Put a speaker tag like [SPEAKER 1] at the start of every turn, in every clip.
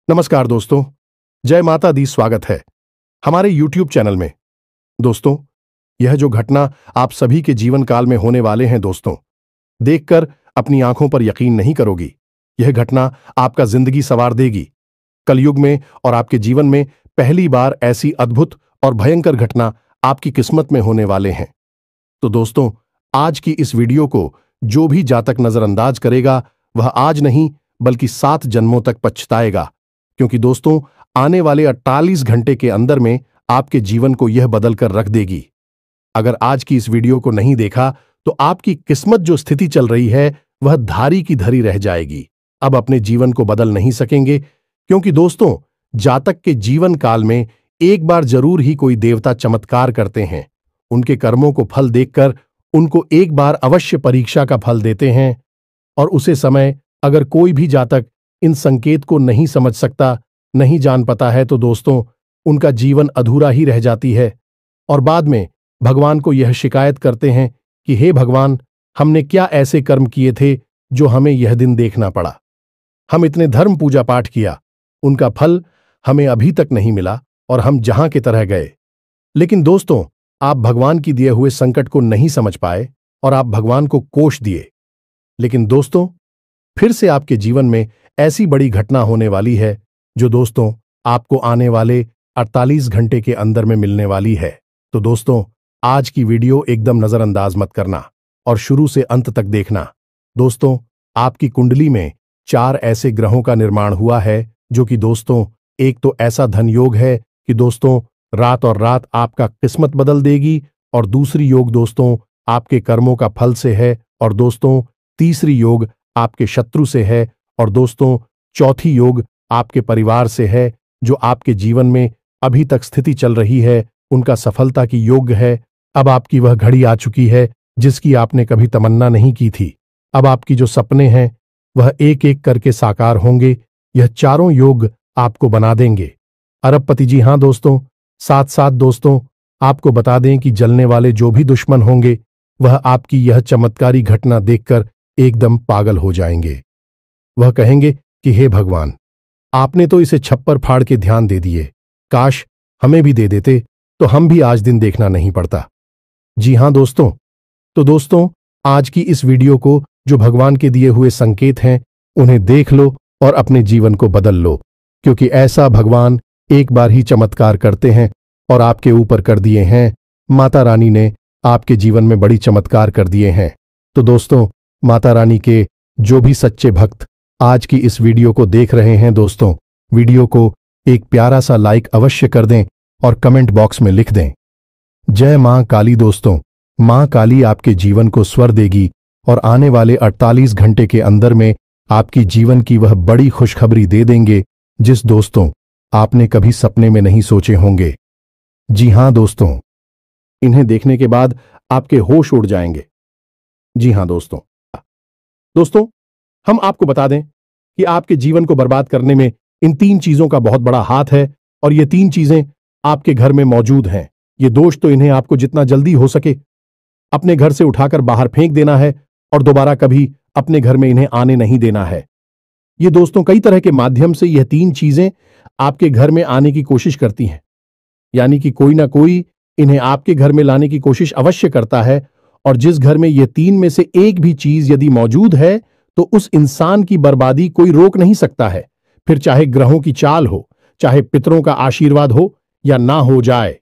[SPEAKER 1] नमस्कार दोस्तों, जय माता दी। स्वागत है हमारे YouTube चैनल में। दोस्तों, यह जो घटना आप सभी के जीवन काल में होने वाले हैं दोस्तों, देखकर अपनी आंखों पर यकीन नहीं करोगी। यह घटना आपका जिंदगी संवार देगी। कलयुग में और आपके जीवन में पहली बार ऐसी अद्भुत और भयंकर घटना आपकी किस्मत में होने वाले हैं। तो दोस्तों, आज की इस वीडियो को जो भी जातक नजरअंदाज करेगा वह आज नहीं बल्कि 7 जन्मों तक पछताएगा, क्योंकि दोस्तों आने वाले 48 घंटे के अंदर में आपके जीवन को यह बदल कर रख देगी। अगर आज की इस वीडियो को नहीं देखा तो आपकी किस्मत जो स्थिति चल रही है वह धारी की धरी रह जाएगी। अब अपने जीवन को बदल नहीं सकेंगे, क्योंकि दोस्तों जातक के जीवन काल में एक बार जरूर ही कोई देवता चमत्कार करते हैं। उनके कर्मों को फल देखकर उनको एक बार अवश्य परीक्षा का फल देते हैं, और उसे समय अगर कोई भी जातक इन संकेत को नहीं समझ सकता, नहीं जान पाता है, तो दोस्तों उनका जीवन अधूरा ही रह जाती है और बाद में भगवान को यह शिकायत करते हैं कि हे भगवान, हमने क्या ऐसे कर्म किए थे जो हमें यह दिन देखना पड़ा। हम इतने धर्म पूजा पाठ किया, उनका फल हमें अभी तक नहीं मिला और हम जहां के तरह गए। लेकिन दोस्तों, आप भगवान की दिए हुए संकट को नहीं समझ पाए और आप भगवान को कोष दिए। लेकिन दोस्तों, फिर से आपके जीवन में ऐसी बड़ी घटना होने वाली है जो दोस्तों आपको आने वाले 48 घंटे के अंदर में मिलने वाली है। तो दोस्तों, आज की वीडियो एकदम नजरअंदाज मत करना और शुरू से अंत तक देखना। दोस्तों, आपकी कुंडली में 4 ऐसे ग्रहों का निर्माण हुआ है जो कि दोस्तों एक तो ऐसा धन योग है कि दोस्तों रात और रात आपका किस्मत बदल देगी, और दूसरी योग दोस्तों आपके कर्मों का फल से है, और दोस्तों तीसरी योग आपके शत्रु से है, और दोस्तों चौथी योग आपके परिवार से है जो आपके जीवन में अभी तक स्थिति चल रही है उनका सफलता की योग्य है। अब आपकी वह घड़ी आ चुकी है जिसकी आपने कभी तमन्ना नहीं की थी। अब आपकी जो सपने हैं वह एक एक करके साकार होंगे। यह चारों योग आपको बना देंगे अरबपति। जी हां दोस्तों, साथ साथ दोस्तों आपको बता दें कि जलने वाले जो भी दुश्मन होंगे वह आपकी यह चमत्कारी घटना देखकर एकदम पागल हो जाएंगे। वह कहेंगे कि हे भगवान, आपने तो इसे छप्पर फाड़ के ध्यान दे दिए, काश हमें भी दे देते तो हम भी आज दिन देखना नहीं पड़ता। जी हां दोस्तों, तो दोस्तों आज की इस वीडियो को जो भगवान के दिए हुए संकेत हैं उन्हें देख लो और अपने जीवन को बदल लो, क्योंकि ऐसा भगवान एक बार ही चमत्कार करते हैं और आपके ऊपर कर दिए हैं। माता रानी ने आपके जीवन में बड़ी चमत्कार कर दिए हैं। तो दोस्तों, माता रानी के जो भी सच्चे भक्त आज की इस वीडियो को देख रहे हैं दोस्तों, वीडियो को एक प्यारा सा लाइक अवश्य कर दें और कमेंट बॉक्स में लिख दें जय मां काली। दोस्तों, मां काली आपके जीवन को स्वर देगी और आने वाले 48 घंटे के अंदर में आपकी जीवन की वह बड़ी खुशखबरी दे देंगे जिस दोस्तों आपने कभी सपने में नहीं सोचे होंगे। जी हां दोस्तों, इन्हें देखने के बाद आपके होश उड़ जाएंगे। जी हां दोस्तों, हम आपको बता दें कि आपके जीवन को बर्बाद करने में इन 3 चीजों का बहुत बड़ा हाथ है, और ये 3 चीजें आपके घर में मौजूद हैं। ये दोष तो इन्हें आपको जितना जल्दी हो सके अपने घर से उठाकर बाहर फेंक देना है और दोबारा कभी अपने घर में इन्हें आने नहीं देना है। ये दोस्तों कई तरह के माध्यम से यह 3 चीजें आपके घर में आने की कोशिश करती हैं, यानी कि कोई ना कोई इन्हें आपके घर में लाने की कोशिश अवश्य करता है, और जिस घर में ये 3 में से एक भी चीज यदि मौजूद है तो उस इंसान की बर्बादी कोई रोक नहीं सकता है। फिर चाहे ग्रहों की चाल हो, चाहे पितरों का आशीर्वाद हो या ना हो जाए,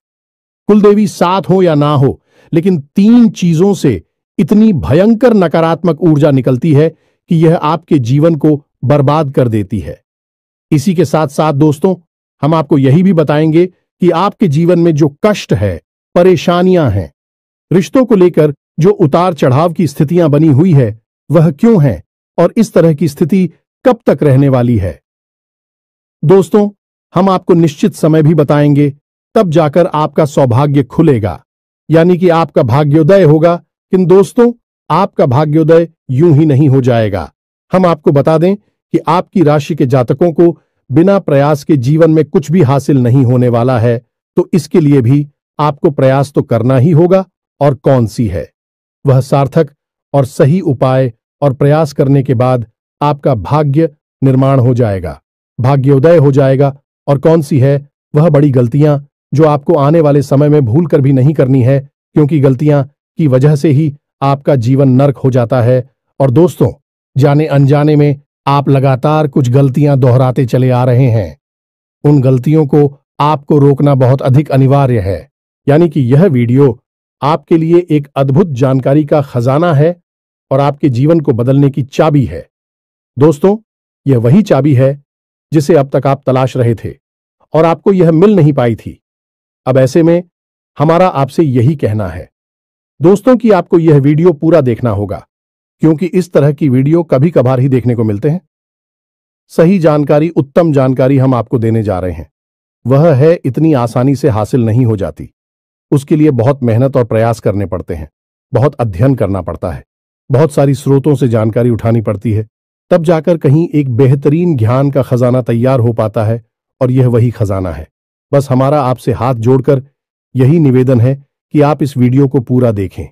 [SPEAKER 1] कुलदेवी साथ हो या ना हो, लेकिन 3 चीजों से इतनी भयंकर नकारात्मक ऊर्जा निकलती है कि यह आपके जीवन को बर्बाद कर देती है। इसी के साथ साथ दोस्तों हम आपको यही भी बताएंगे कि आपके जीवन में जो कष्ट है, परेशानियां हैं, रिश्तों को लेकर जो उतार चढ़ाव की स्थितियां बनी हुई है वह क्यों है और इस तरह की स्थिति कब तक रहने वाली है। दोस्तों, हम आपको निश्चित समय भी बताएंगे, तब जाकर आपका सौभाग्य खुलेगा, यानी कि आपका भाग्योदय होगा। किंतु दोस्तों, आपका भाग्योदय यूं ही नहीं हो जाएगा। हम आपको बता दें कि आपकी राशि के जातकों को बिना प्रयास के जीवन में कुछ भी हासिल नहीं होने वाला है, तो इसके लिए भी आपको प्रयास तो करना ही होगा, और कौन सी है वह सार्थक और सही उपाय और प्रयास करने के बाद आपका भाग्य निर्माण हो जाएगा। भाग्योदय हो जाएगा और कौन सी है वह बड़ी गलतियां जो आपको आने वाले समय में भूल कर भी नहीं करनी है, क्योंकि गलतियां की वजह से ही आपका जीवन नर्क हो जाता है। और दोस्तों, जाने अनजाने में आप लगातार कुछ गलतियां दोहराते चले आ रहे हैं। उन गलतियों को आपको रोकना बहुत अधिक अनिवार्य है। यानी कि यह वीडियो आपके लिए एक अद्भुत जानकारी का खजाना है और आपके जीवन को बदलने की चाबी है। दोस्तों, यह वही चाबी है जिसे अब तक आप तलाश रहे थे और आपको यह मिल नहीं पाई थी। अब ऐसे में हमारा आपसे यही कहना है दोस्तों कि आपको यह वीडियो पूरा देखना होगा, क्योंकि इस तरह की वीडियो कभी कभार ही देखने को मिलते हैं। सही जानकारी, उत्तम जानकारी हम आपको देने जा रहे हैं। वह है इतनी आसानी से हासिल नहीं हो जाती। उसके लिए बहुत मेहनत और प्रयास करने पड़ते हैं, बहुत अध्ययन करना पड़ता है, बहुत सारी स्रोतों से जानकारी उठानी पड़ती है, तब जाकर कहीं एक बेहतरीन ज्ञान का खजाना तैयार हो पाता है। और यह वही खजाना है। बस हमारा आपसे हाथ जोड़कर यही निवेदन है कि आप इस वीडियो को पूरा देखें।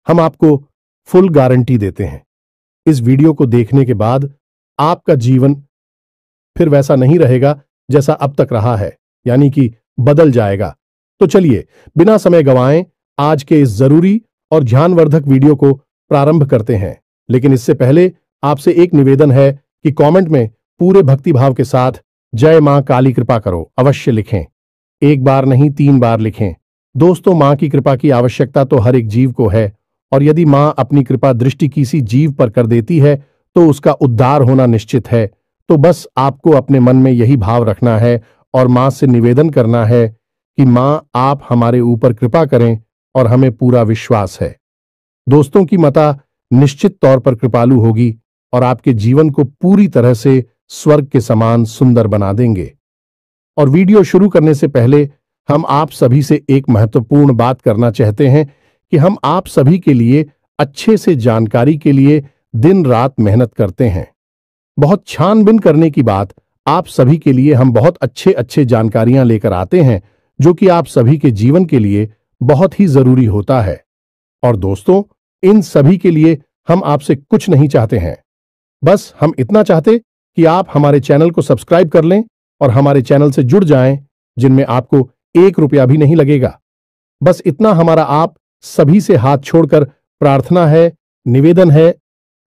[SPEAKER 1] हम आपको फुल गारंटी देते हैं, इस वीडियो को देखने के बाद आपका जीवन फिर वैसा नहीं रहेगा जैसा अब तक रहा है, यानी कि बदल जाएगा। तो चलिए बिना समय गंवाएं आज के इस जरूरी और ध्यानवर्धक वीडियो को प्रारंभ करते हैं। लेकिन इससे पहले आपसे एक निवेदन है कि कमेंट में पूरे भक्तिभाव के साथ जय मां काली कृपा करो अवश्य लिखें। एक बार नहीं 3 बार लिखें। दोस्तों, मां की कृपा की आवश्यकता तो हर एक जीव को है, और यदि मां अपनी कृपा दृष्टि किसी जीव पर कर देती है तो उसका उद्धार होना निश्चित है। तो बस आपको अपने मन में यही भाव रखना है और मां से निवेदन करना है कि मां आप हमारे ऊपर कृपा करें, और हमें पूरा विश्वास है दोस्तों की माता निश्चित तौर पर कृपालु होगी और आपके जीवन को पूरी तरह से स्वर्ग के समान सुंदर बना देंगे। और वीडियो शुरू करने से पहले हम आप सभी से एक महत्वपूर्ण बात करना चाहते हैं कि हम आप सभी के लिए अच्छे से जानकारी के लिए दिन रात मेहनत करते हैं। बहुत छानबीन करने की बात, आप सभी के लिए हम बहुत अच्छे जानकारियां लेकर आते हैं जो कि आप सभी के जीवन के लिए बहुत ही जरूरी होता है। और दोस्तों, इन सभी के लिए हम आपसे कुछ नहीं चाहते हैं, बस हम इतना चाहते कि आप हमारे चैनल को सब्सक्राइब कर लें और हमारे चैनल से जुड़ जाएं, जिनमें आपको 1 रुपया भी नहीं लगेगा। बस इतना हमारा आप सभी से हाथ छोड़कर प्रार्थना है, निवेदन है।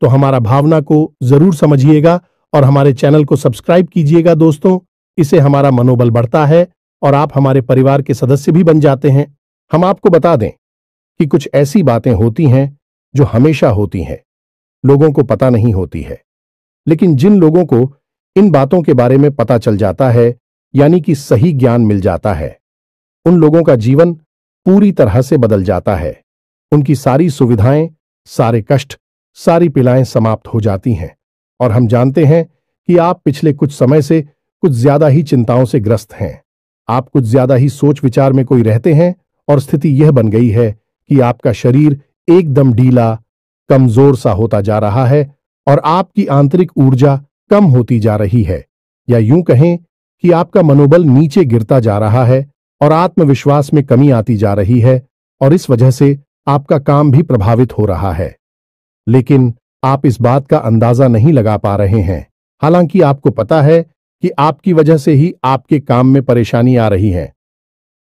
[SPEAKER 1] तो हमारा भावना को जरूर समझिएगा और हमारे चैनल को सब्सक्राइब कीजिएगा दोस्तों। इससे हमारा मनोबल बढ़ता है और आप हमारे परिवार के सदस्य भी बन जाते हैं। हम आपको बता दें कि कुछ ऐसी बातें होती हैं जो हमेशा होती हैं, लोगों को पता नहीं होती है, लेकिन जिन लोगों को इन बातों के बारे में पता चल जाता है, यानी कि सही ज्ञान मिल जाता है, उन लोगों का जीवन पूरी तरह से बदल जाता है। उनकी सारी सुविधाएं, सारे कष्ट, सारी पीड़ाएं समाप्त हो जाती हैं। और हम जानते हैं कि आप पिछले कुछ समय से कुछ ज्यादा ही चिंताओं से ग्रस्त हैं। आप कुछ ज्यादा ही सोच विचार में कोई रहते हैं और स्थिति यह बन गई है कि आपका शरीर एकदम ढीला, कमजोर सा होता जा रहा है और आपकी आंतरिक ऊर्जा कम होती जा रही है, या यूं कहें कि आपका मनोबल नीचे गिरता जा रहा है और आत्मविश्वास में कमी आती जा रही है, और इस वजह से आपका काम भी प्रभावित हो रहा है। लेकिन आप इस बात का अंदाजा नहीं लगा पा रहे हैं। हालांकि आपको पता है कि आपकी वजह से ही आपके काम में परेशानी आ रही है।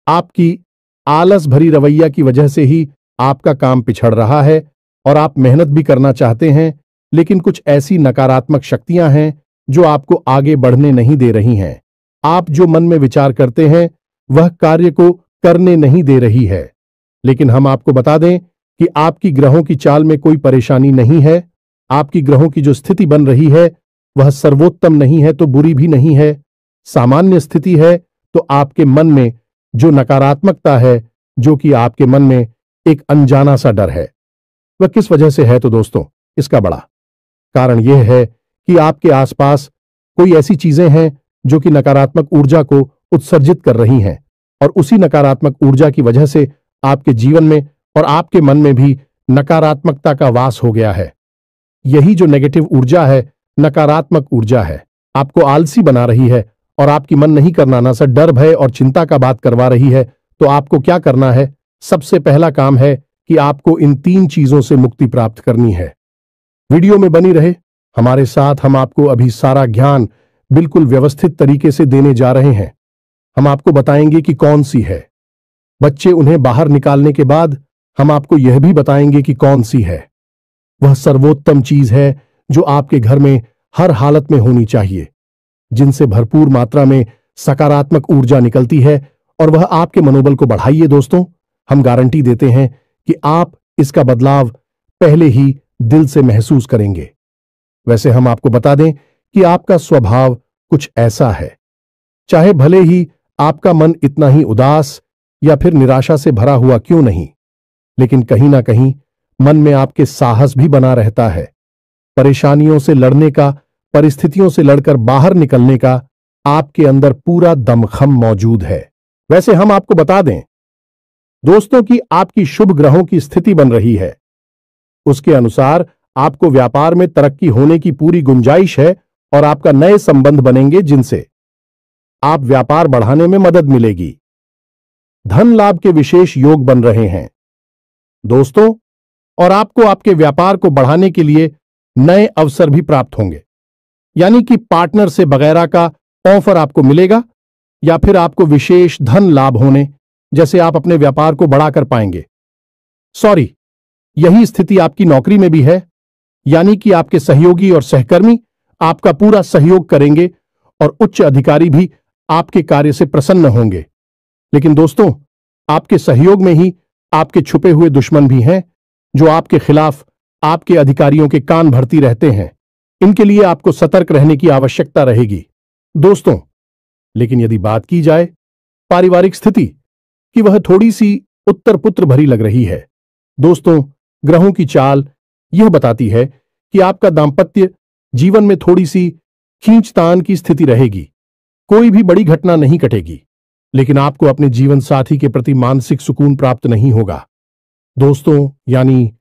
[SPEAKER 1] आपकी आलस भरी रवैया की वजह से ही आपका काम पिछड़ रहा है और आप मेहनत भी करना चाहते हैं, लेकिन कुछ ऐसी नकारात्मक शक्तियां हैं जो आपको आगे बढ़ने नहीं दे रही हैं। आप जो मन में विचार करते हैं वह कार्य को करने नहीं दे रही है। लेकिन हम आपको बता दें कि आपकी ग्रहों की चाल में कोई परेशानी नहीं है। आपकी ग्रहों की जो स्थिति बन रही है वह सर्वोत्तम नहीं है तो बुरी भी नहीं है, सामान्य स्थिति है। तो आपके मन में जो नकारात्मकता है, जो कि आपके मन में एक अनजाना सा डर है, वह किस वजह से है? तो दोस्तों, इसका बड़ा कारण यह है कि आपके आसपास कोई ऐसी चीजें हैं जो कि नकारात्मक ऊर्जा को उत्सर्जित कर रही हैं, और उसी नकारात्मक ऊर्जा की वजह से आपके जीवन में और आपके मन में भी नकारात्मकता का वास हो गया है। यही जो नेगेटिव ऊर्जा है, नकारात्मक ऊर्जा है, आपको आलसी बना रही है और आपकी मन नहीं करना ना सर डर, भय और चिंता का बात करवा रही है। तो आपको क्या करना है? सबसे पहला काम है कि आपको इन 3 चीजों से मुक्ति प्राप्त करनी है। वीडियो में बनी रहे हमारे साथ, हम आपको अभी सारा ज्ञान बिल्कुल व्यवस्थित तरीके से देने जा रहे हैं। हम आपको बताएंगे कि कौन सी है। बच्चे उन्हें बाहर निकालने के बाद हम आपको यह भी बताएंगे कि कौन सी है। वह सर्वोत्तम चीज है जो आपके घर में हर हालत में होनी चाहिए, जिनसे भरपूर मात्रा में सकारात्मक ऊर्जा निकलती है और वह आपके मनोबल को बढ़ाइए। दोस्तों, हम गारंटी देते हैं कि आप इसका बदलाव पहले ही दिल से महसूस करेंगे। वैसे हम आपको बता दें कि आपका स्वभाव कुछ ऐसा है, चाहे भले ही आपका मन इतना ही उदास या फिर निराशा से भरा हुआ क्यों नहीं, लेकिन कहीं ना कहीं मन में आपके साहस भी बना रहता है। परेशानियों से लड़ने का, परिस्थितियों से लड़कर बाहर निकलने का आपके अंदर पूरा दमखम मौजूद है। वैसे हम आपको बता दें दोस्तों कि आपकी शुभ ग्रहों की स्थिति बन रही है। उसके अनुसार आपको व्यापार में तरक्की होने की पूरी गुंजाइश है और आपका नए संबंध बनेंगे जिनसे आप व्यापार बढ़ाने में मदद मिलेगी। धन लाभ के विशेष योग बन रहे हैं दोस्तों, और आपको आपके व्यापार को बढ़ाने के लिए नए अवसर भी प्राप्त होंगे, यानी कि पार्टनर से वगैरह का ऑफर आपको मिलेगा या फिर आपको विशेष धन लाभ होने जैसे आप अपने व्यापार को बढ़ाकर पाएंगे। सॉरी, यही स्थिति आपकी नौकरी में भी है, यानी कि आपके सहयोगी और सहकर्मी आपका पूरा सहयोग करेंगे और उच्च अधिकारी भी आपके कार्य से प्रसन्न होंगे। लेकिन दोस्तों, आपके सहयोग में ही आपके छुपे हुए दुश्मन भी हैं जो आपके खिलाफ आपके अधिकारियों के कान भरती रहते हैं। इनके लिए आपको सतर्क रहने की आवश्यकता रहेगी दोस्तों। लेकिन यदि बात की जाए पारिवारिक स्थिति की, वह थोड़ी सी उत्तर पुत्र भरी लग रही है दोस्तों। ग्रहों की चाल यह बताती है कि आपका दांपत्य जीवन में थोड़ी सी खींचतान की स्थिति रहेगी। कोई भी बड़ी घटना नहीं घटेगी, लेकिन आपको अपने जीवन साथी के प्रति मानसिक सुकून प्राप्त नहीं होगा दोस्तों। यानी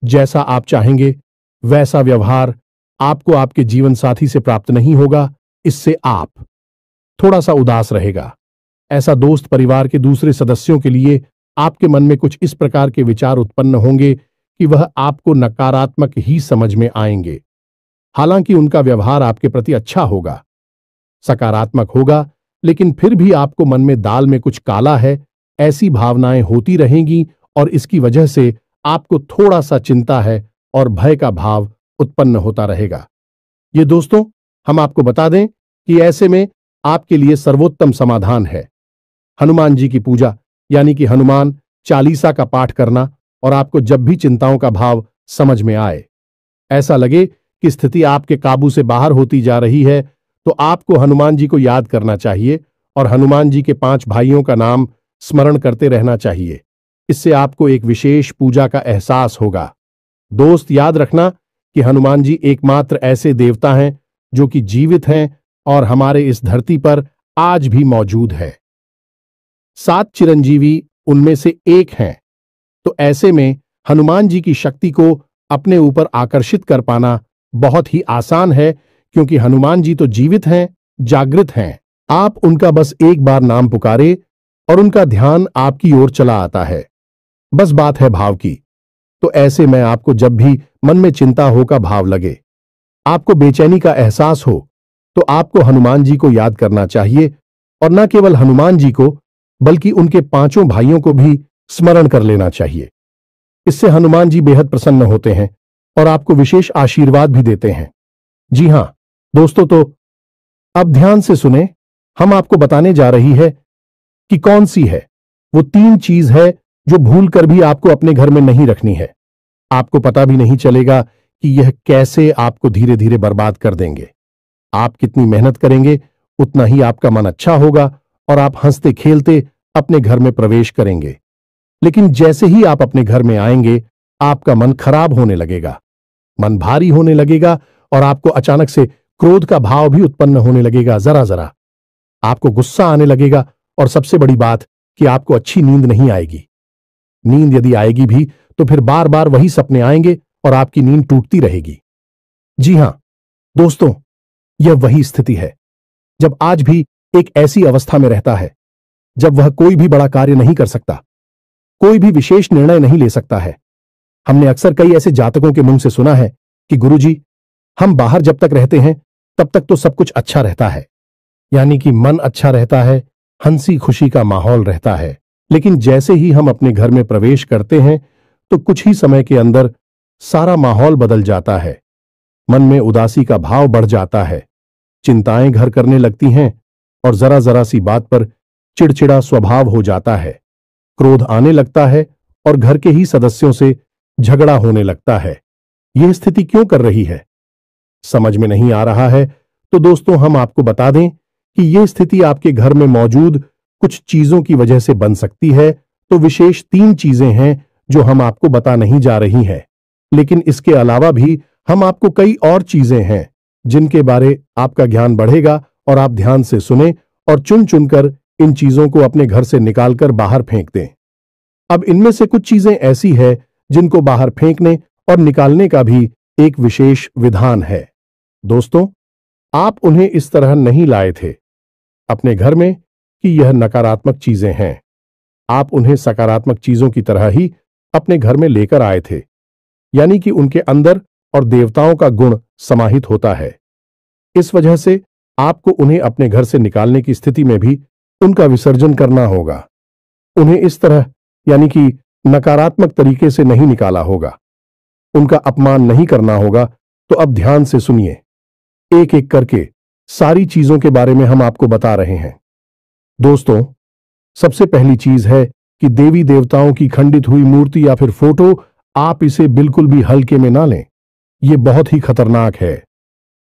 [SPEAKER 1] जैसा आप चाहेंगे वैसा व्यवहार आपको आपके जीवन साथी से प्राप्त नहीं होगा। इससे आप थोड़ा सा उदास रहेगा। ऐसा दोस्त परिवार के दूसरे सदस्यों के लिए आपके मन में कुछ इस प्रकार के विचार उत्पन्न होंगे कि वह आपको नकारात्मक ही समझ में आएंगे। हालांकि उनका व्यवहार आपके प्रति अच्छा होगा, सकारात्मक होगा, लेकिन फिर भी आपको मन में दाल में कुछ काला है, ऐसी भावनाएं होती रहेंगी और इसकी वजह से आपको थोड़ा सा चिंता है और भय का भाव उत्पन्न होता रहेगा। ये दोस्तों, हम आपको बता दें कि ऐसे में आपके लिए सर्वोत्तम समाधान है हनुमान जी की पूजा, यानी कि हनुमान चालीसा का पाठ करना। और आपको जब भी चिंताओं का भाव समझ में आए, ऐसा लगे कि स्थिति आपके काबू से बाहर होती जा रही है, तो आपको हनुमान जी को याद करना चाहिए और हनुमान जी के 5 भाइयों का नाम स्मरण करते रहना चाहिए। इससे आपको एक विशेष पूजा का एहसास होगा। दोस्त, याद रखना कि हनुमान जी एकमात्र ऐसे देवता हैं जो कि जीवित हैं और हमारे इस धरती पर आज भी मौजूद है। 7 चिरंजीवी उनमें से एक हैं, तो ऐसे में हनुमान जी की शक्ति को अपने ऊपर आकर्षित कर पाना बहुत ही आसान है, क्योंकि हनुमान जी तो जीवित हैं, जागृत हैं। आप उनका बस एक बार नाम पुकारे और उनका ध्यान आपकी ओर चला आता है। बस बात है भाव की। तो ऐसे में आपको जब भी मन में चिंता हो का भाव लगे, आपको बेचैनी का एहसास हो, तो आपको हनुमान जी को याद करना चाहिए और न केवल हनुमान जी को बल्कि उनके 5 भाइयों को भी स्मरण कर लेना चाहिए। इससे हनुमान जी बेहद प्रसन्न होते हैं और आपको विशेष आशीर्वाद भी देते हैं। जी हां दोस्तों, तो अब ध्यान से सुने। हम आपको बताने जा रही है कि कौन सी है वो 3 चीज है जो भूलकर भी आपको अपने घर में नहीं रखनी है। आपको पता भी नहीं चलेगा कि यह कैसे आपको धीरे धीरे बर्बाद कर देंगे। आप कितनी मेहनत करेंगे उतना ही आपका मन अच्छा होगा और आप हंसते खेलते अपने घर में प्रवेश करेंगे। लेकिन जैसे ही आप अपने घर में आएंगे, आपका मन खराब होने लगेगा, मन भारी होने लगेगा और आपको अचानक से क्रोध का भाव भी उत्पन्न होने लगेगा। जरा जरा आपको गुस्सा आने लगेगा और सबसे बड़ी बात कि आपको अच्छी नींद नहीं आएगी। नींद यदि आएगी भी तो फिर बार बार वही सपने आएंगे और आपकी नींद टूटती रहेगी। जी हां दोस्तों, यह वही स्थिति है जब आज भी एक ऐसी अवस्था में रहता है जब वह कोई भी बड़ा कार्य नहीं कर सकता, कोई भी विशेष निर्णय नहीं ले सकता है। हमने अक्सर कई ऐसे जातकों के मुंह से सुना है कि गुरुजी, हम बाहर जब तक रहते हैं तब तक तो सब अच्छा रहता है, यानी कि मन अच्छा रहता है, हंसी खुशी का माहौल रहता है। लेकिन जैसे ही हम अपने घर में प्रवेश करते हैं तो कुछ ही समय के अंदर सारा माहौल बदल जाता है। मन में उदासी का भाव बढ़ जाता है, चिंताएं घर करने लगती हैं और जरा जरा सी बात पर चिड़चिड़ा स्वभाव हो जाता है। क्रोध आने लगता है और घर के ही सदस्यों से झगड़ा होने लगता है। यह स्थिति क्यों कर रही है, समझ में नहीं आ रहा है तो दोस्तों हम आपको बता दें कि यह स्थिति आपके घर में मौजूद कुछ चीजों की वजह से बन सकती है। तो विशेष 3 चीजें हैं जो हम आपको बता नहीं जा रही हैं, लेकिन इसके अलावा भी हम आपको कई और चीजें हैं जिनके बारे आपका ज्ञान बढ़ेगा और आप ध्यान से सुने और चुन चुनकर इन चीजों को अपने घर से निकालकर बाहर फेंक दें। अब इनमें से कुछ चीजें ऐसी है जिनको बाहर फेंकने और निकालने का भी एक विशेष विधान है। दोस्तों, आप उन्हें इस तरह नहीं लाए थे अपने घर में कि यह नकारात्मक चीजें हैं। आप उन्हें सकारात्मक चीजों की तरह ही अपने घर में लेकर आए थे, यानी कि उनके अंदर और देवताओं का गुण समाहित होता है। इस वजह से आपको उन्हें अपने घर से निकालने की स्थिति में भी उनका विसर्जन करना होगा। उन्हें इस तरह यानी कि नकारात्मक तरीके से नहीं निकाला होगा, उनका अपमान नहीं करना होगा। तो अब ध्यान से सुनिए, एक एक करके सारी चीजों के बारे में हम आपको बता रहे हैं। दोस्तों, सबसे पहली चीज है कि देवी देवताओं की खंडित हुई मूर्ति या फिर फोटो, आप इसे बिल्कुल भी हल्के में ना लें। यह बहुत ही खतरनाक है।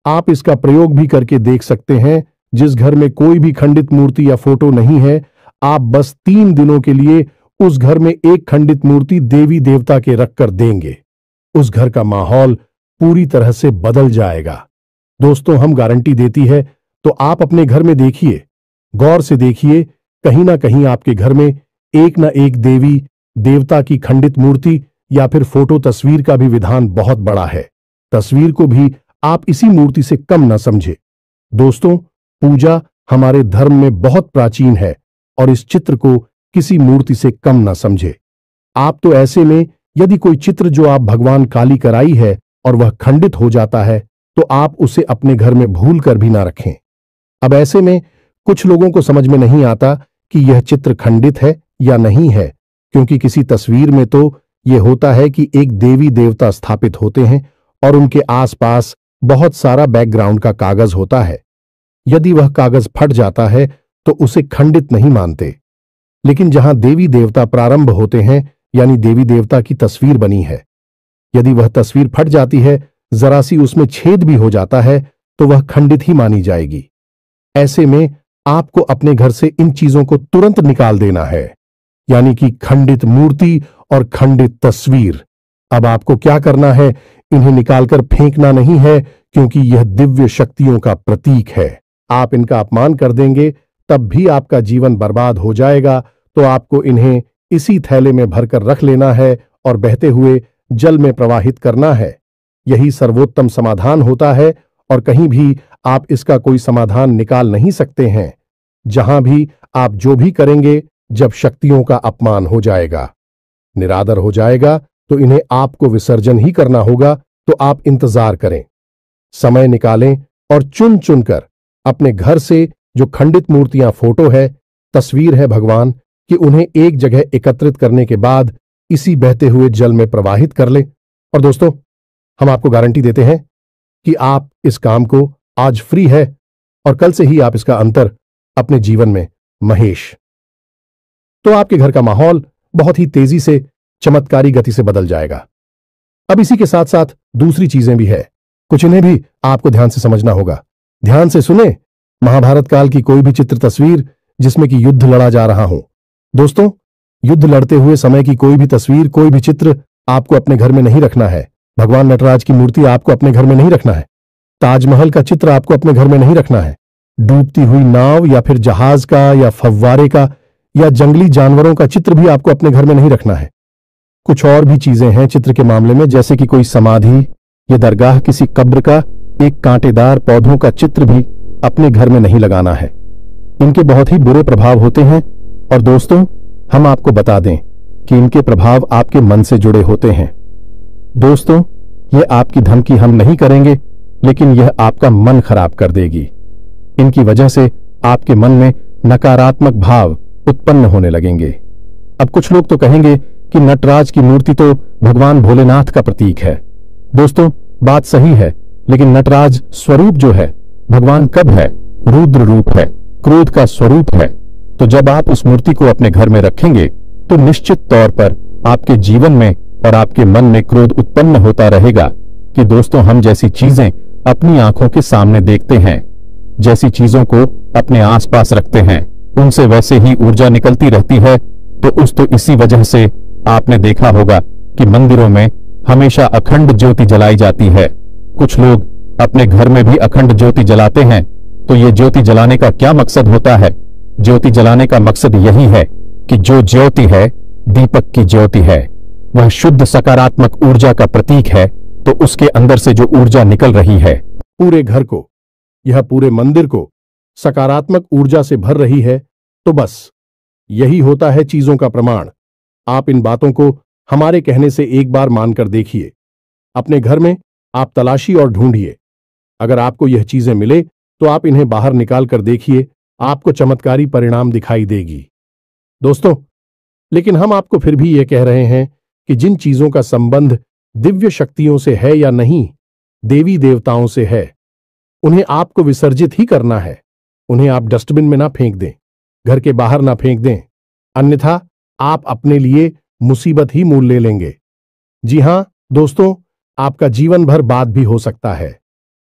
[SPEAKER 1] आप इसका प्रयोग भी करके देख सकते हैं। जिस घर में कोई भी खंडित मूर्ति या फोटो नहीं है, आप बस 3 दिनों के लिए उस घर में एक खंडित मूर्ति देवी देवता के रखकर देंगे, उस घर का माहौल पूरी तरह से बदल जाएगा। दोस्तों, हम गारंटी देती है। तो आप अपने घर में देखिए, गौर से देखिए, कहीं ना कहीं आपके घर में एक ना एक देवी देवता की खंडित मूर्ति या फिर फोटो तस्वीर का भी विधान बहुत बड़ा है। तस्वीर को भी आप इसी मूर्ति से कम न समझे। दोस्तों, पूजा हमारे धर्म में बहुत प्राचीन है और इस चित्र को किसी मूर्ति से कम न समझे। आप तो ऐसे में यदि कोई चित्र जो आप भगवान काली कराई है और वह खंडित हो जाता है तो आप उसे अपने घर में भूल कर भी ना रखें। अब ऐसे में कुछ लोगों को समझ में नहीं आता कि यह चित्र खंडित है या नहीं है, क्योंकि किसी तस्वीर में तो यह होता है कि एक देवी देवता स्थापित होते हैं और उनके आसपास बहुत सारा बैकग्राउंड का कागज होता है। यदि वह कागज फट जाता है तो उसे खंडित नहीं मानते। लेकिन जहां देवी देवता प्रारंभ होते हैं, यानी देवी देवता की तस्वीर बनी है, यदि वह तस्वीर फट जाती है, जरा सी उसमें छेद भी हो जाता है, तो वह खंडित ही मानी जाएगी। ऐसे में आपको अपने घर से इन चीजों को तुरंत निकाल देना है, यानी कि खंडित मूर्ति और खंडित तस्वीर। अब आपको क्या करना है, इन्हें निकालकर फेंकना नहीं है, क्योंकि यह दिव्य शक्तियों का प्रतीक है। आप इनका अपमान कर देंगे तब भी आपका जीवन बर्बाद हो जाएगा। तो आपको इन्हें इसी थैले में भरकर रख लेना है और बहते हुए जल में प्रवाहित करना है। यही सर्वोत्तम समाधान होता है और कहीं भी आप इसका कोई समाधान निकाल नहीं सकते हैं। जहां भी आप जो भी करेंगे, जब शक्तियों का अपमान हो जाएगा, निरादर हो जाएगा, तो इन्हें आपको विसर्जन ही करना होगा। तो आप इंतजार करें, समय निकालें और चुन चुनकर अपने घर से जो खंडित मूर्तियां, फोटो है, तस्वीर है भगवान कि उन्हें एक जगह एकत्रित करने के बाद इसी बहते हुए जल में प्रवाहित कर लें। और दोस्तों, हम आपको गारंटी देते हैं कि आप इस काम को आज फ्री है और कल से ही आप इसका अंतर अपने जीवन में महेश, तो आपके घर का माहौल बहुत ही तेजी से चमत्कारी गति से बदल जाएगा। अब इसी के साथ साथ दूसरी चीजें भी है, कुछ इन्हें भी आपको ध्यान से समझना होगा। ध्यान से सुने, महाभारत काल की कोई भी चित्र तस्वीर जिसमें कि युद्ध लड़ा जा रहा हो, दोस्तों, युद्ध लड़ते हुए समय की कोई भी तस्वीर, कोई भी चित्र आपको अपने घर में नहीं रखना है। भगवान नटराज की मूर्ति आपको अपने घर में नहीं रखना है। ताजमहल का चित्र आपको अपने घर में नहीं रखना है। डूबती हुई नाव या फिर जहाज का या फव्वारे का या जंगली जानवरों का चित्र भी आपको अपने घर में नहीं रखना है। कुछ और भी चीजें हैं चित्र के मामले में, जैसे कि कोई समाधि या दरगाह, किसी कब्र का एक कांटेदार पौधों का चित्र भी अपने घर में नहीं लगाना है। इनके बहुत ही बुरे प्रभाव होते हैं और दोस्तों, हम आपको बता दें कि इनके प्रभाव आपके मन से जुड़े होते हैं। दोस्तों, ये आपकी धमकी हम नहीं करेंगे, लेकिन यह आपका मन खराब कर देगी। इनकी वजह से आपके मन में नकारात्मक भाव उत्पन्न होने लगेंगे। अब कुछ लोग तो कहेंगे कि नटराज की मूर्ति तो भगवान भोलेनाथ का प्रतीक है। दोस्तों, बात सही है, लेकिन नटराज स्वरूप जो है, भगवान कब है? रुद्र रूप है, क्रोध का स्वरूप है। तो जब आप उस मूर्ति को अपने घर में रखेंगे तो निश्चित तौर पर आपके जीवन में और आपके मन में क्रोध उत्पन्न होता रहेगा कि दोस्तों, हम जैसी चीजें अपनी आंखों के सामने देखते हैं, जैसी चीजों को अपने आसपास रखते हैं, उनसे वैसे ही ऊर्जा निकलती रहती है। तो इसी वजह से आपने देखा होगा कि मंदिरों में हमेशा अखंड ज्योति जलाई जाती है। कुछ लोग अपने घर में भी अखंड ज्योति जलाते हैं। तो ये ज्योति जलाने का क्या मकसद होता है? ज्योति जलाने का मकसद यही है कि जो ज्योति है, दीपक की ज्योति है, वह शुद्ध सकारात्मक ऊर्जा का प्रतीक है। तो उसके अंदर से जो ऊर्जा निकल रही है, पूरे घर को, यह पूरे मंदिर को सकारात्मक ऊर्जा से भर रही है। तो बस यही होता है चीजों का प्रमाण। आप इन बातों को हमारे कहने से एक बार मानकर देखिए। अपने घर में आप तलाशी और ढूंढिए। अगर आपको यह चीजें मिले तो आप इन्हें बाहर निकाल कर देखिए, आपको चमत्कारी परिणाम दिखाई देगी। दोस्तों, लेकिन हम आपको फिर भी यह कह रहे हैं कि जिन चीजों का संबंध दिव्य शक्तियों से है या नहीं, देवी देवताओं से है, उन्हें आपको विसर्जित ही करना है। उन्हें आप डस्टबिन में ना फेंक दें, घर के बाहर ना फेंक दें, अन्यथा आप अपने लिए मुसीबत ही मोल ले लेंगे। जी हां दोस्तों, आपका जीवन भर बाद भी हो सकता है।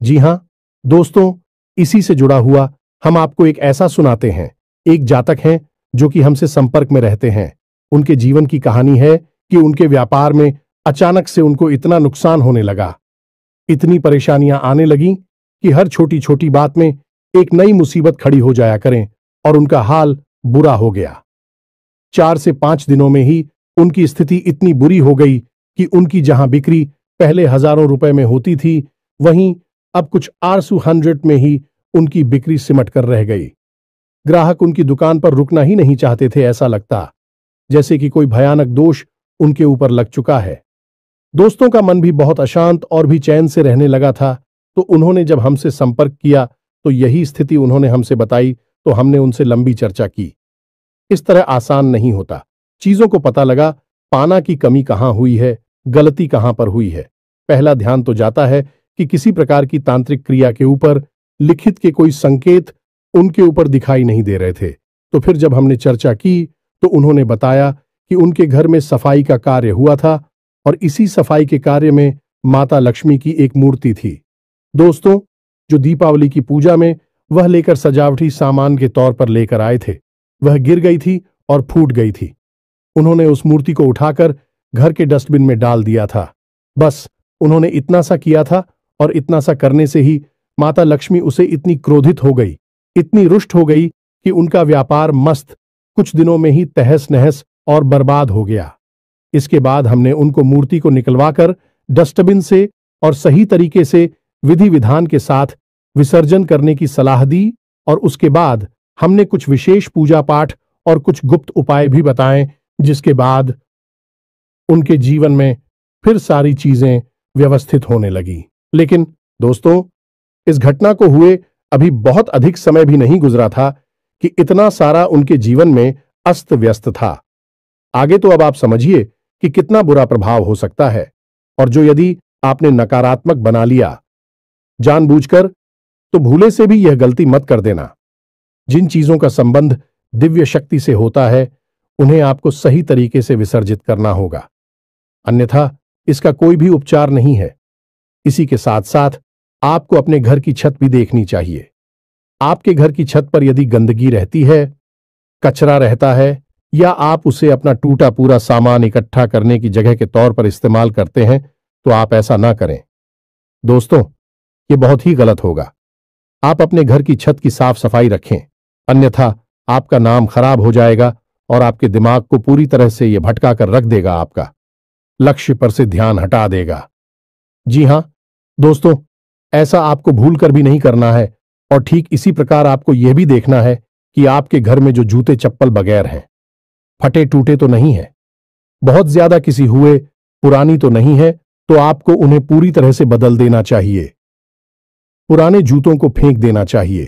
[SPEAKER 1] जी हां दोस्तों, इसी से जुड़ा हुआ हम आपको एक ऐसा सुनाते हैं। एक जातक हैं जो कि हमसे संपर्क में रहते हैं। उनके जीवन की कहानी है कि उनके व्यापार में अचानक से उनको इतना नुकसान होने लगा, इतनी परेशानियां आने लगीं कि हर छोटी छोटी बात में एक नई मुसीबत खड़ी हो जाया करें और उनका हाल बुरा हो गया। 4 से 5 दिनों में ही उनकी स्थिति इतनी बुरी हो गई कि उनकी जहां बिक्री पहले हजारों रुपए में होती थी, वहीं अब कुछ आरसू 100 में ही उनकी बिक्री सिमट कर रह गई। ग्राहक उनकी दुकान पर रुकना ही नहीं चाहते थे। ऐसा लगता जैसे कि कोई भयानक दोष उनके ऊपर लग चुका है। दोस्तों का मन भी बहुत अशांत और भी चैन से रहने लगा था। तो उन्होंने जब हमसे संपर्क किया तो यही स्थिति उन्होंने हमसे बताई। तो हमने उनसे लंबी चर्चा की। इस तरह आसान नहीं होता। चीजों को पता लगा पाना की कमी कहां हुई है, गलती कहां पर हुई है। पहला ध्यान तो जाता है कि किसी प्रकार की तांत्रिक क्रिया के ऊपर लिखित के कोई संकेत उनके ऊपर दिखाई नहीं दे रहे थे। तो फिर जब हमने चर्चा की तो उन्होंने बताया कि उनके घर में सफाई का कार्य हुआ था और इसी सफाई के कार्य में माता लक्ष्मी की एक मूर्ति थी। दोस्तों, जो दीपावली की पूजा में वह लेकर सजावटी सामान के तौर पर लेकर आए थे, वह गिर गई थी और फूट गई थी। उन्होंने उस मूर्ति को उठाकर घर के डस्टबिन में डाल दिया था। बस उन्होंने इतना सा किया था और इतना सा करने से ही माता लक्ष्मी उसे इतनी क्रोधित हो गई, इतनी रुष्ट हो गई कि उनका व्यापार मस्त कुछ दिनों में ही तहस नहस और बर्बाद हो गया। इसके बाद हमने उनको मूर्ति को निकलवाकर डस्टबिन से और सही तरीके से विधि विधान के साथ विसर्जन करने की सलाह दी और उसके बाद हमने कुछ विशेष पूजा पाठ और कुछ गुप्त उपाय भी बताएं, जिसके बाद उनके जीवन में फिर सारी चीजें व्यवस्थित होने लगी। लेकिन दोस्तों, इस घटना को हुए अभी बहुत अधिक समय भी नहीं गुजरा था कि इतना सारा उनके जीवन में अस्त व्यस्त था। आगे तो अब आप समझिए कि कितना बुरा प्रभाव हो सकता है। और जो यदि आपने नकारात्मक बना लिया जानबूझकर, तो भूले से भी यह गलती मत कर देना। जिन चीजों का संबंध दिव्य शक्ति से होता है, उन्हें आपको सही तरीके से विसर्जित करना होगा, अन्यथा इसका कोई भी उपचार नहीं है। इसी के साथ साथ आपको अपने घर की छत भी देखनी चाहिए। आपके घर की छत पर यदि गंदगी रहती है, कचरा रहता है, या आप उसे अपना टूटा पूरा सामान इकट्ठा करने की जगह के तौर पर इस्तेमाल करते हैं, तो आप ऐसा ना करें। दोस्तों, ये बहुत ही गलत होगा। आप अपने घर की छत की साफ सफाई रखें, अन्यथा आपका नाम खराब हो जाएगा और आपके दिमाग को पूरी तरह से यह भटका कर रख देगा, आपका लक्ष्य पर से ध्यान हटा देगा। जी हां दोस्तों, ऐसा आपको भूल कर भी नहीं करना है। और ठीक इसी प्रकार आपको यह भी देखना है कि आपके घर में जो जूते चप्पल बगैर हैं, फटे टूटे तो नहीं है, बहुत ज्यादा किसी हुए पुरानी तो नहीं है, तो आपको उन्हें पूरी तरह से बदल देना चाहिए। पुराने जूतों को फेंक देना चाहिए,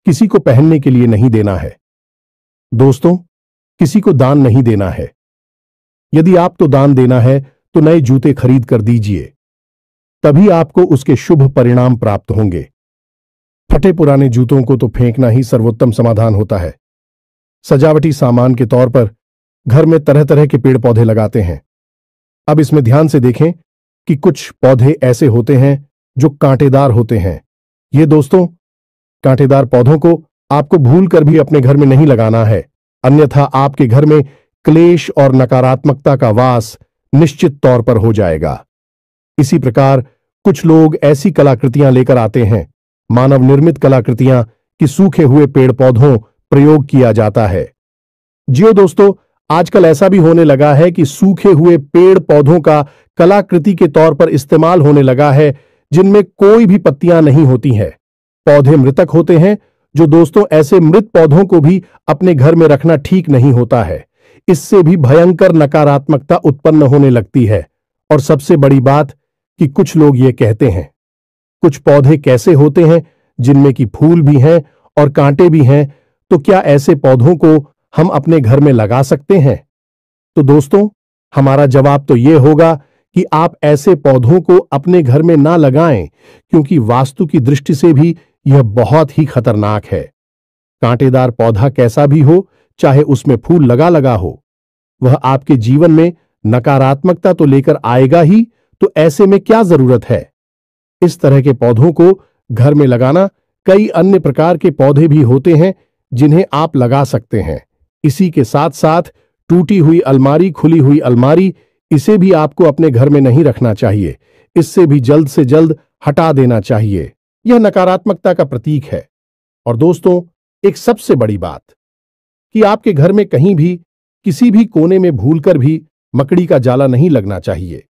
[SPEAKER 1] किसी को पहनने के लिए नहीं देना है। दोस्तों, किसी को दान नहीं देना है। यदि आपको दान देना है तो नए जूते खरीद कर दीजिए, तभी आपको उसके शुभ परिणाम प्राप्त होंगे। फटे पुराने जूतों को तो फेंकना ही सर्वोत्तम समाधान होता है। सजावटी सामान के तौर पर घर में तरह तरह के पेड़ पौधे लगाते हैं। अब इसमें ध्यान से देखें कि कुछ पौधे ऐसे होते हैं जो कांटेदार होते हैं। ये दोस्तों, कांटेदार पौधों को आपको भूल कर भी अपने घर में नहीं लगाना है, अन्यथा आपके घर में क्लेश और नकारात्मकता का वास निश्चित तौर पर हो जाएगा। इसी प्रकार कुछ लोग ऐसी कलाकृतियां लेकर आते हैं, मानव निर्मित कलाकृतियां, कि सूखे हुए पेड़ पौधों प्रयोग किया जाता है। जियो दोस्तों, आजकल ऐसा भी होने लगा है कि सूखे हुए पेड़ पौधों का कलाकृति के तौर पर इस्तेमाल होने लगा है, जिनमें कोई भी पत्तियां नहीं होती हैं। पौधे मृतक होते हैं, जो दोस्तों ऐसे मृत पौधों को भी अपने घर में रखना ठीक नहीं होता है। इससे भी भयंकर नकारात्मकता उत्पन्न होने लगती है। और सबसे बड़ी बात कि कुछ लोग ये कहते हैं, कुछ पौधे कैसे होते हैं जिनमें कि फूल भी हैं और कांटे भी हैं, तो क्या ऐसे पौधों को हम अपने घर में लगा सकते हैं? तो दोस्तों, हमारा जवाब तो यह होगा कि आप ऐसे पौधों को अपने घर में ना लगाएं, क्योंकि वास्तु की दृष्टि से भी यह बहुत ही खतरनाक है। कांटेदार पौधा कैसा भी हो, चाहे उसमें फूल लगा लगा हो, वह आपके जीवन में नकारात्मकता तो लेकर आएगा ही, तो ऐसे में क्या जरूरत है? इस तरह के पौधों को घर में लगाना, कई अन्य प्रकार के पौधे भी होते हैं जिन्हें आप लगा सकते हैं। इसी के साथ साथ टूटी हुई अलमारी, खुली हुई अलमारी, इसे भी आपको अपने घर में नहीं रखना चाहिए। इससे भी जल्द से जल्द हटा देना चाहिए। यह नकारात्मकता का प्रतीक है। और दोस्तों, एक सबसे बड़ी बात कि आपके घर में कहीं भी किसी भी कोने में भूलकर भी मकड़ी का जाला नहीं लगना चाहिए।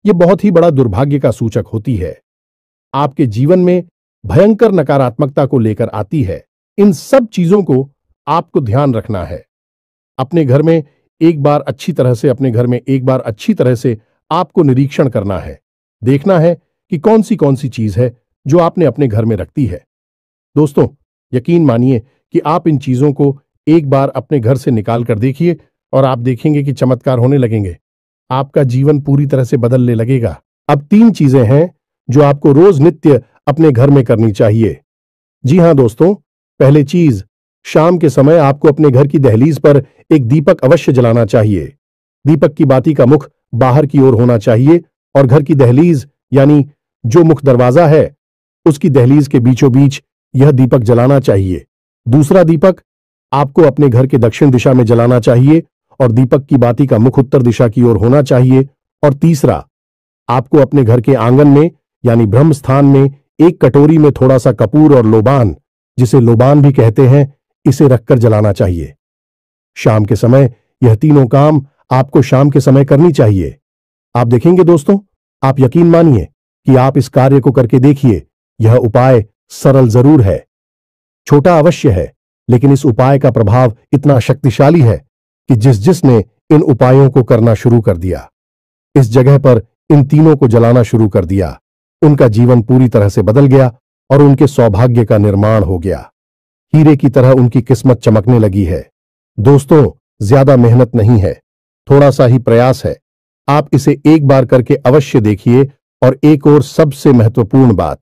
[SPEAKER 1] यह बहुत ही बड़ा दुर्भाग्य का सूचक होती है, आपके जीवन में भयंकर नकारात्मकता को लेकर आती है। इन सब चीजों को आपको ध्यान रखना है। अपने घर में एक बार अच्छी तरह से आपको निरीक्षण करना है। देखना है कि कौन सी चीज है जो आपने अपने घर में रखती है। दोस्तों, यकीन मानिए कि आप इन चीजों को एक बार अपने घर से निकाल कर देखिए और आप देखेंगे कि चमत्कार होने लगेंगे। आपका जीवन पूरी तरह से बदलने लगेगा। अब 3 चीजें हैं जो आपको रोज नित्य अपने घर में करनी चाहिए। जी हां दोस्तों, पहली चीज, शाम के समय आपको अपने घर की दहलीज पर एक दीपक अवश्य जलाना चाहिए। दीपक की बाती का मुख बाहर की ओर होना चाहिए और घर की दहलीज यानी जो मुख्य दरवाजा है उसकी दहलीज के बीचों बीच यह दीपक जलाना चाहिए। दूसरा दीपक आपको अपने घर के दक्षिण दिशा में जलाना चाहिए और दीपक की बाती का मुख उत्तर दिशा की ओर होना चाहिए। और तीसरा, आपको अपने घर के आंगन में यानी ब्रह्म स्थान में एक कटोरी में थोड़ा सा कपूर और लोबान, जिसे लोबान भी कहते हैं, इसे रखकर जलाना चाहिए। शाम के समय यह तीनों काम आपको शाम के समय करनी चाहिए। आप देखेंगे दोस्तों, आप यकीन मानिए कि आप इस कार्य को करके देखिए। यह उपाय सरल जरूर है, छोटा अवश्य है, लेकिन इस उपाय का प्रभाव इतना शक्तिशाली है कि जिसने इन उपायों को करना शुरू कर दिया, इस जगह पर इन तीनों को जलाना शुरू कर दिया, उनका जीवन पूरी तरह से बदल गया और उनके सौभाग्य का निर्माण हो गया। हीरे की तरह उनकी किस्मत चमकने लगी है। दोस्तों, ज्यादा मेहनत नहीं है, थोड़ा सा ही प्रयास है। आप इसे एक बार करके अवश्य देखिए। और एक और सबसे महत्वपूर्ण बात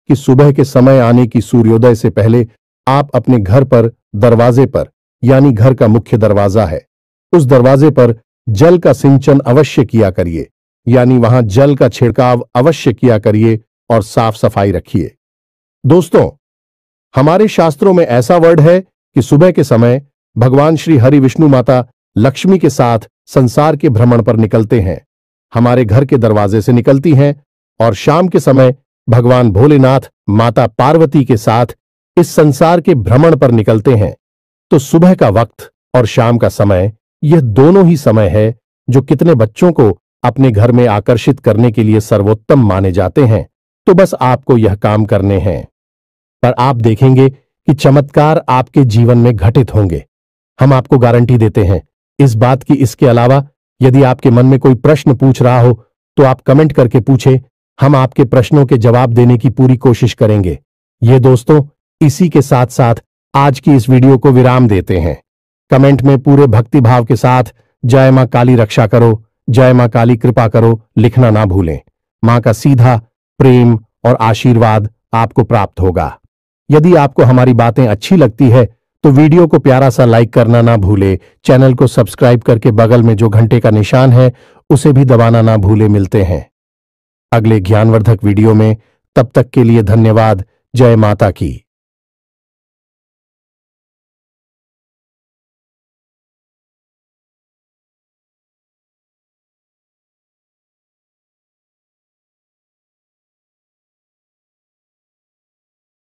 [SPEAKER 1] कि सुबह के समय आने की सूर्योदय से पहले आप अपने घर पर दरवाजे पर, यानी घर का मुख्य दरवाजा है, उस दरवाजे पर जल का सिंचन अवश्य किया करिए, यानी वहां जल का छिड़काव अवश्य किया करिए और साफ सफाई रखिए। दोस्तों, हमारे शास्त्रों में ऐसा वर्ड है कि सुबह के समय भगवान श्री हरि विष्णु माता लक्ष्मी के साथ संसार के भ्रमण पर निकलते हैं, हमारे घर के दरवाजे से निकलती हैं, और शाम के समय भगवान भोलेनाथ माता पार्वती के साथ इस संसार के भ्रमण पर निकलते हैं। तो सुबह का वक्त और शाम का समय, यह दोनों ही समय है जो कितने बच्चों को अपने घर में आकर्षित करने के लिए सर्वोत्तम माने जाते हैं। तो बस आपको यह काम करने हैं, पर आप देखेंगे कि चमत्कार आपके जीवन में घटित होंगे। हम आपको गारंटी देते हैं इस बात की। इसके अलावा यदि आपके मन में कोई प्रश्न पूछ रहा हो तो आप कमेंट करके पूछें, हम आपके प्रश्नों के जवाब देने की पूरी कोशिश करेंगे। ये दोस्तों, इसी के साथ साथ आज की इस वीडियो को विराम देते हैं। कमेंट में पूरे भक्तिभाव के साथ जय मां काली रक्षा करो, जय मां काली कृपा करो लिखना ना भूलें। मां का सीधा प्रेम और आशीर्वाद आपको प्राप्त होगा। यदि आपको हमारी बातें अच्छी लगती है तो वीडियो को प्यारा सा लाइक करना ना भूले। चैनल को सब्सक्राइब करके बगल में जो घंटे का निशान है उसे भी दबाना ना भूले। मिलते हैं अगले ज्ञानवर्धक वीडियो में। तब तक के लिए धन्यवाद। जय माता की।